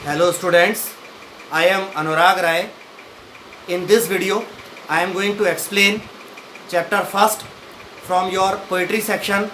Hello students, I am Anurag Rai. In this video, I am going to explain chapter first from your poetry section,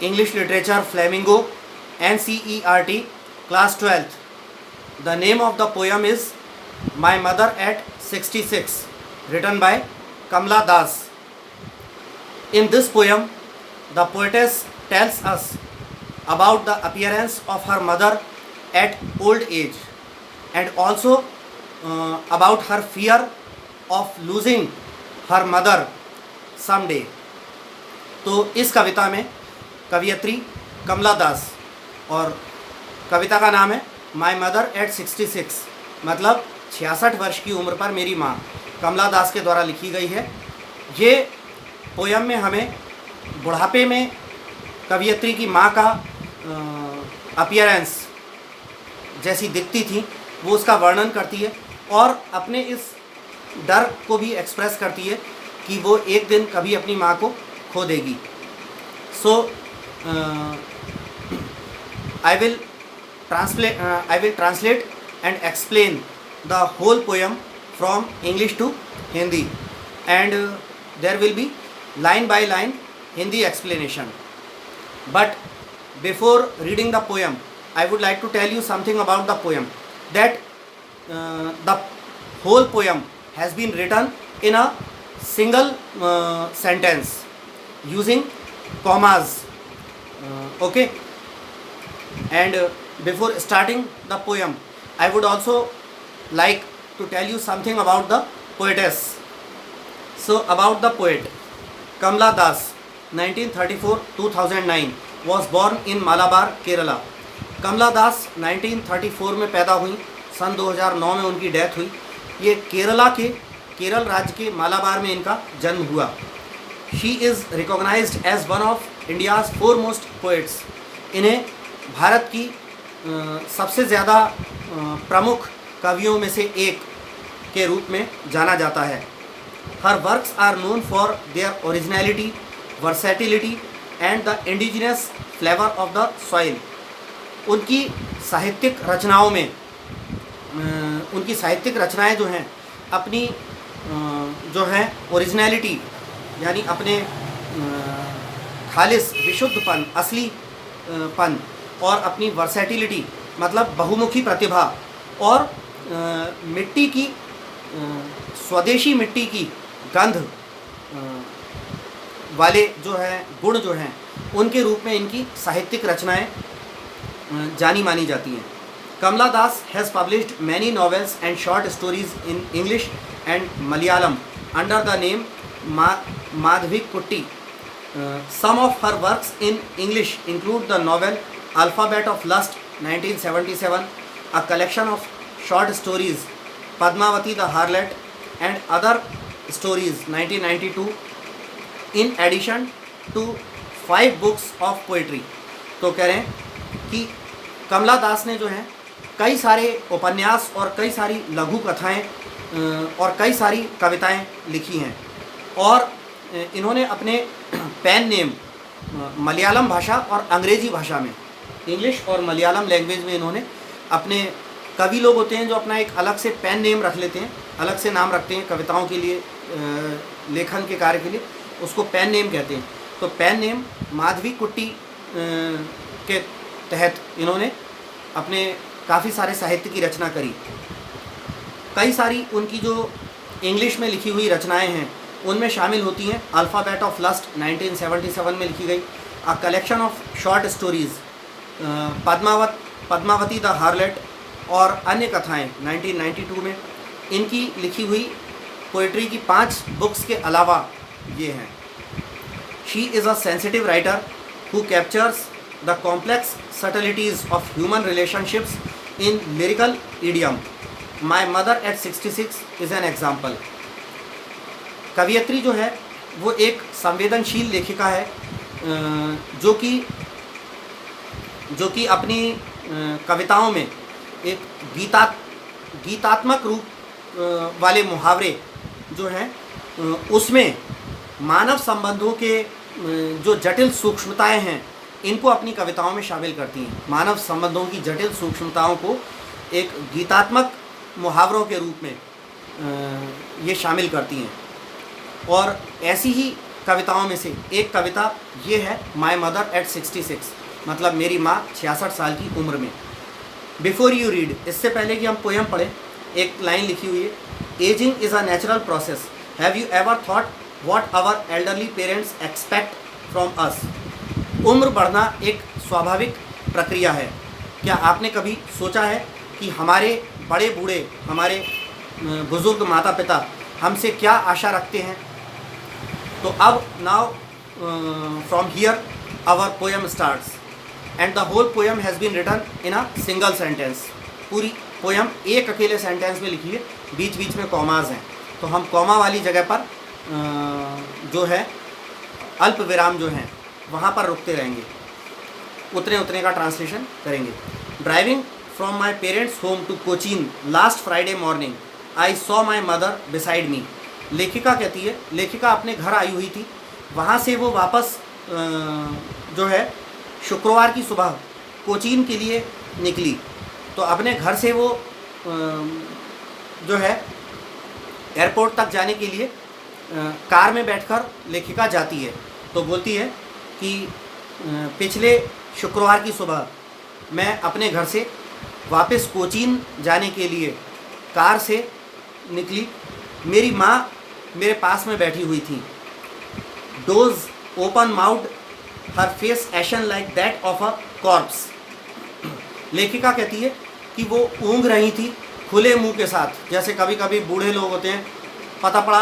English Literature Flamingo, NCERT, class 12th. The name of the poem is My Mother at 66, written by Kamla Das. In this poem, the poetess tells us about the appearance of her mother at old age and also about her fear of losing her mother someday. तो इस कविता में कवियत्री कमला दास और कविता का नाम है my mother at 66, मतलब 66 वर्ष की उम्र पर मेरी माँ, कमला दास के द्वारा लिखी गई है। ये पोयम में हमें बुढ़ापे में कवियत्री की माँ का अपीयरेंस जैसी दिखती थी वो उसका वर्णन करती है और अपने इस डर को भी एक्सप्रेस करती है कि वो एक दिन कभी अपनी माँ को खो देगी। So I will translate and explain the whole poem from English to Hindi and there will be line by line Hindi explanation. But before reading the poem, I would like to tell you something about the poem. That the whole poem has been written in a single sentence using commas. Okay. And before starting the poem, I would also like to tell you something about the poetess. So about the poet. Kamla Das, 1934-2009, was born in Malabar, Kerala. कमला दास 1934 में पैदा हुई, सन 2009 में उनकी death हुई। ये केरल राज्य के मालाबार में इनका जन्म हुआ। She is recognised as one of India's foremost poets. इन्हें भारत की सबसे ज़्यादा प्रमुख कवियों में से एक के रूप में जाना जाता है। Her works are known for their originality, versatility and the indigenous flavor of the soil. उनकी साहित्यिक रचनाएं जो हैं अपनी जो हैं ओरिजिनलिटी यानी अपने खालिस विशुद्धपन असलीपन और अपनी वर्सेटिलिटी मतलब बहुमुखी प्रतिभा और मिट्टी की स्वदेशी मिट्टी की गंध वाले जो हैं गुण जो हैं उनके रूप में इनकी साहित्यिक रचनाएं जानी मानी जाती हैं। Kamala Das has published many novels and short stories in English and Malayalam under the name Madhavikutty. Some of her works in English include the novel alphabet of lust 1977, a collection of short stories Padmavati the Harlot and other stories 1992 in addition to 5 books of poetry। तो कह रहे हैं कि कमला दास ने जो है कई सारे उपन्यास और कई सारी लघु कथाएं और कई सारी कविताएं लिखी हैं और इन्होंने अपने पेन नेम मलयालम भाषा और अंग्रेज़ी भाषा में इंग्लिश और मलयालम लैंग्वेज में इन्होंने अपने कवि लोग होते हैं जो अपना एक अलग से पेन नेम रख लेते हैं, अलग से नाम रखते हैं कविताओं के लिए, लेखन के कार्य के लिए, उसको पेन नेम कहते हैं। तो पेन नेम माधविकुट्टी के तहत इन्होंने अपने काफ़ी सारे साहित्य की रचना करी। कई सारी उनकी जो इंग्लिश में लिखी हुई रचनाएं हैं उनमें शामिल होती हैं अल्फ़ाबेट ऑफ लस्ट 1977 में लिखी गई, अ collection of short stories Padmavati the harlot और अन्य कथाएं 1992 में। इनकी लिखी हुई पोइट्री की 5 बुक्स के अलावा ये हैं। She is a sensitive writer who captures the complex subtleties of human relationships in lyrical idiom. My mother at 66 is an example. कवियत्री जो है वो एक संवेदनशील लेखिका है जो कि अपनी कविताओं में एक गीतात्मक रूप वाले मुहावरे जो हैं उसमें मानव संबंधों के जो जटिल सूक्ष्मताएं हैं इनको अपनी कविताओं में शामिल करती हैं। मानव संबंधों की जटिल सूक्ष्मताओं को एक गीतात्मक मुहावरों के रूप में ये शामिल करती हैं। और ऐसी ही कविताओं में से एक कविता ये है, माई मदर एट 66, मतलब मेरी माँ 66 साल की उम्र में। बिफोर यू रीड, इससे पहले कि हम पोएम पढ़ें, एक लाइन लिखी हुई है, ageing is a natural process, have you ever thought what our elderly parents expect from us. उम्र बढ़ना एक स्वाभाविक प्रक्रिया है। क्या आपने कभी सोचा है कि हमारे बड़े बूढ़े, हमारे बुज़ुर्ग माता पिता हमसे क्या आशा रखते हैं। तो अब now from here our poem starts and the whole poem has been written in a single sentence. पूरी पोएम एक अकेले सेंटेंस में लिखी है, बीच बीच में कॉमाज हैं, तो हम कॉमा वाली जगह पर जो है अल्प विराम जो हैं वहाँ पर रुकते रहेंगे, उतने उतने का ट्रांसलेशन करेंगे। Driving from my parents home to Cochin last Friday morning I saw my mother beside me. लेखिका कहती है, लेखिका अपने घर आई हुई थी, वहाँ से वो वापस जो है शुक्रवार की सुबह कोचीन के लिए निकली। तो अपने घर से वो जो है एयरपोर्ट तक जाने के लिए कार में बैठकर लेखिका जाती है। तो बोलती है कि पिछले शुक्रवार की सुबह मैं अपने घर से वापस कोचीन जाने के लिए कार से निकली, मेरी माँ मेरे पास में बैठी हुई थी। Dose open mouth, her face ation like that of a corps. लेखिका कहती है कि वो ऊँघ रही थी खुले मुंह के साथ, जैसे कभी कभी बूढ़े लोग होते हैं, पता पड़ा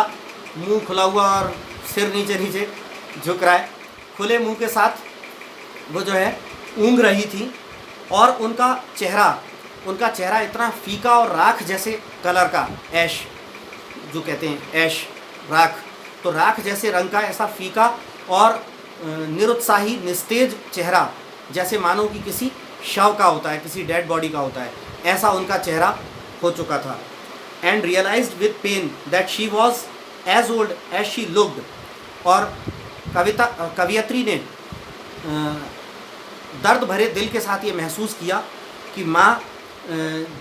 मुंह खुला हुआ और सिर नीचे नीचे झुक रहा है, खुले मुंह के साथ वो जो है ऊँघ रही थी। और उनका चेहरा इतना फीका और राख जैसे कलर का, ऐश जो कहते हैं, ऐश राख, तो राख जैसे रंग का ऐसा फीका और निरुत्साही निस्तेज चेहरा, जैसे मानो कि किसी शव का होता है, किसी डेड बॉडी का होता है, ऐसा उनका चेहरा हो चुका था। And realised with pain that she was as old as she looked. और कवियत्री ने दर्द भरे दिल के साथ ये महसूस किया कि माँ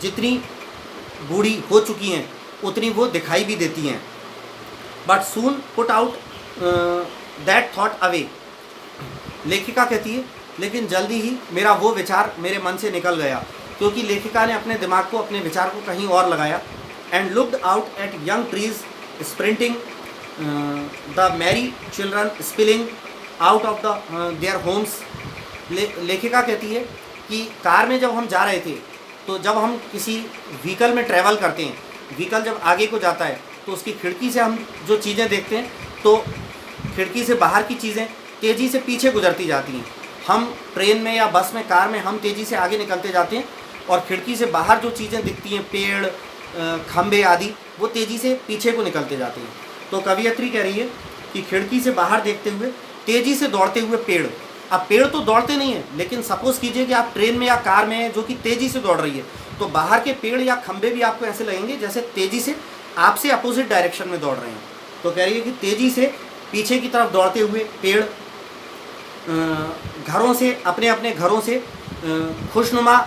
जितनी बूढ़ी हो चुकी हैं उतनी वो दिखाई भी देती हैं। But soon put out that thought away. लेखिका कहती है लेकिन जल्दी ही मेरा वो विचार मेरे मन से निकल गया, क्योंकि लेखिका ने अपने दिमाग को, अपने विचार को कहीं और लगाया। And looked out at young trees sprinting, the Mary children spilling out of the their homes. लेखिका कहती है कि कार में जब हम जा रहे थे, तो जब हम किसी व्हीकल में ट्रैवल करते हैं, व्हीकल जब आगे को जाता है तो उसकी खिड़की से हम जो चीज़ें देखते हैं, तो खिड़की से बाहर की चीज़ें तेज़ी से पीछे गुजरती जाती हैं। हम ट्रेन में या बस में, कार में हम तेज़ी से आगे निकलते जाते हैं और खिड़की से बाहर जो चीज़ें दिखती हैं, पेड़, खंबे आदि, वो तेज़ी से पीछे को निकलते जाते हैं। तो कवियत्री कह रही है कि खिड़की से बाहर देखते हुए तेज़ी से दौड़ते हुए पेड़, अब पेड़ तो दौड़ते नहीं हैं, लेकिन सपोज़ कीजिए कि आप ट्रेन में या कार में हैं जो कि तेज़ी से दौड़ रही है, तो बाहर के पेड़ या खंबे भी आपको ऐसे लगेंगे जैसे तेज़ी से आपसे अपोजिट डायरेक्शन में दौड़ रहे हैं। तो कह रही है कि तेज़ी से पीछे की तरफ दौड़ते हुए पेड़, घरों से, अपने अपने घरों से खुशनुमा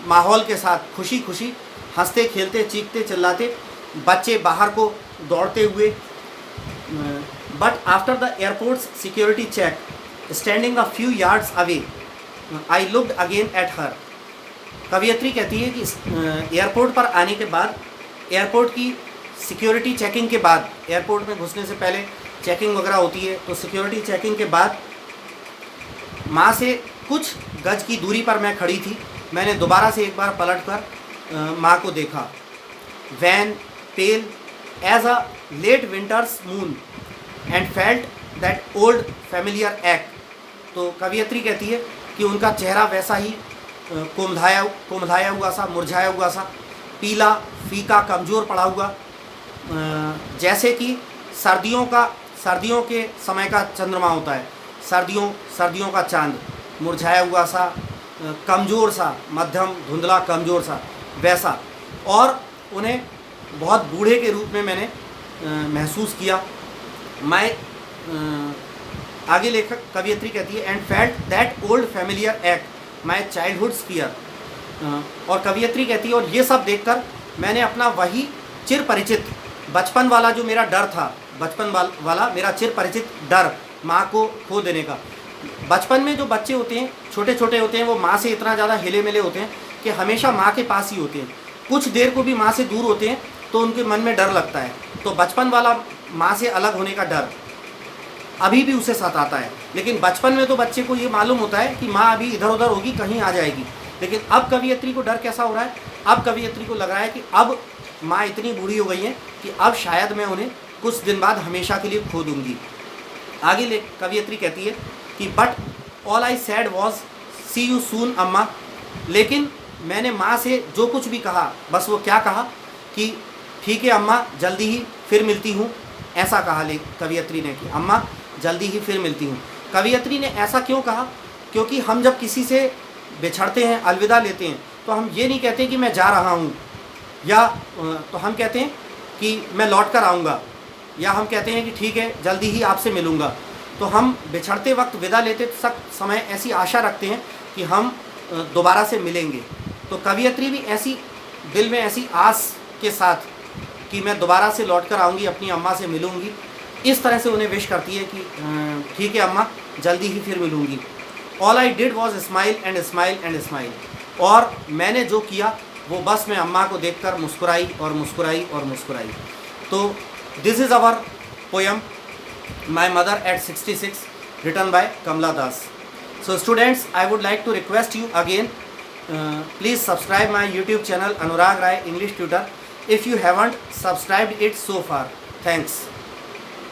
माहौल के साथ खुशी खुशी हंसते खेलते चीखते चिल्लाते बच्चे बाहर को दौड़ते हुए। But after the airport's security check standing a few yards away I looked again at her. कवियत्री कहती है कि एयरपोर्ट पर आने के बाद, एयरपोर्ट की सिक्योरिटी चेकिंग के बाद, एयरपोर्ट में घुसने से पहले चेकिंग वगैरह होती है, तो सिक्योरिटी चेकिंग के बाद माँ से कुछ गज की दूरी पर मैं खड़ी थी। मैंने दोबारा से एक बार पलटकर माँ को देखा। Wan pale as a late winter's moon and felt that old familiar act. तो कवियत्री कहती है कि उनका चेहरा वैसा ही कोमधाया हुआ सा, मुरझाया हुआ सा, पीला, फीका, कमज़ोर पड़ा हुआ, जैसे कि सर्दियों के समय का चंद्रमा होता है, सर्दियों का चांद, मुरझाया हुआ सा, कमज़ोर सा, मध्यम धुंधला कमज़ोर सा, वैसा। और उन्हें बहुत बूढ़े के रूप में मैंने महसूस किया। मैं आगे लेखक कवियत्री कहती है and felt that old familiar एक्ट माई चाइल्डहुड्स फियर। और कवियत्री कहती है, और ये सब देखकर मैंने अपना वही चिर परिचित बचपन वाला जो मेरा डर था, बचपन वाला मेरा चिर परिचित डर माँ को खो देने का। बचपन में जो बच्चे होते हैं, छोटे छोटे होते हैं, वो माँ से इतना ज़्यादा हिले मिले होते हैं कि हमेशा माँ के पास ही होते हैं। कुछ देर को भी माँ से दूर होते हैं तो उनके मन में डर लगता है। तो बचपन वाला माँ से अलग होने का डर अभी भी उसे सताता है। लेकिन बचपन में तो बच्चे को ये मालूम होता है कि माँ अभी इधर उधर होगी, कहीं आ जाएगी। लेकिन अब कवियत्री को डर कैसा हो रहा है? अब कवियत्री को लग रहा है कि अब माँ इतनी बूढ़ी हो गई है कि अब शायद मैं उन्हें कुछ दिन बाद हमेशा के लिए खो दूँगी। आगे कवियत्री कहती है कि but all I said was see you soon Amma. लेकिन मैंने माँ से जो कुछ भी कहा, बस वो क्या कहा कि ठीक है अम्मा, जल्दी ही फिर मिलती हूँ। ऐसा कहा कवियत्री ने कि अम्मा जल्दी ही फिर मिलती हूँ। कवियत्री ने ऐसा क्यों कहा? क्योंकि हम जब किसी से बिछड़ते हैं, अलविदा लेते हैं, तो हम ये नहीं कहते कि मैं जा रहा हूँ, या तो हम कहते हैं कि मैं लौट कर आऊँगा, या हम कहते हैं कि ठीक है जल्दी ही आपसे मिलूँगा। तो हम बिछड़ते वक्त, विदा लेते समय ऐसी आशा रखते हैं कि हम दोबारा से मिलेंगे। तो कवियत्री भी ऐसी दिल में ऐसी आस के साथ कि मैं दोबारा से लौट कर आऊँगी, अपनी अम्मा से मिलूँगी, इस तरह से उन्हें विश करती है कि ठीक है अम्मा, जल्दी ही फिर मिलूँगी। All I did was smile and smile and smile. और मैंने जो किया वो बस मैं अम्मा को देखकर मुस्कुराई और मुस्कुराई और मुस्कुराई। तो this is our poem my mother at 66 written by Kamla Das. So students, I would like to request you again, please subscribe my YouTube channel Anurag Rai English Tutor if you haven't subscribed it so far. Thanks.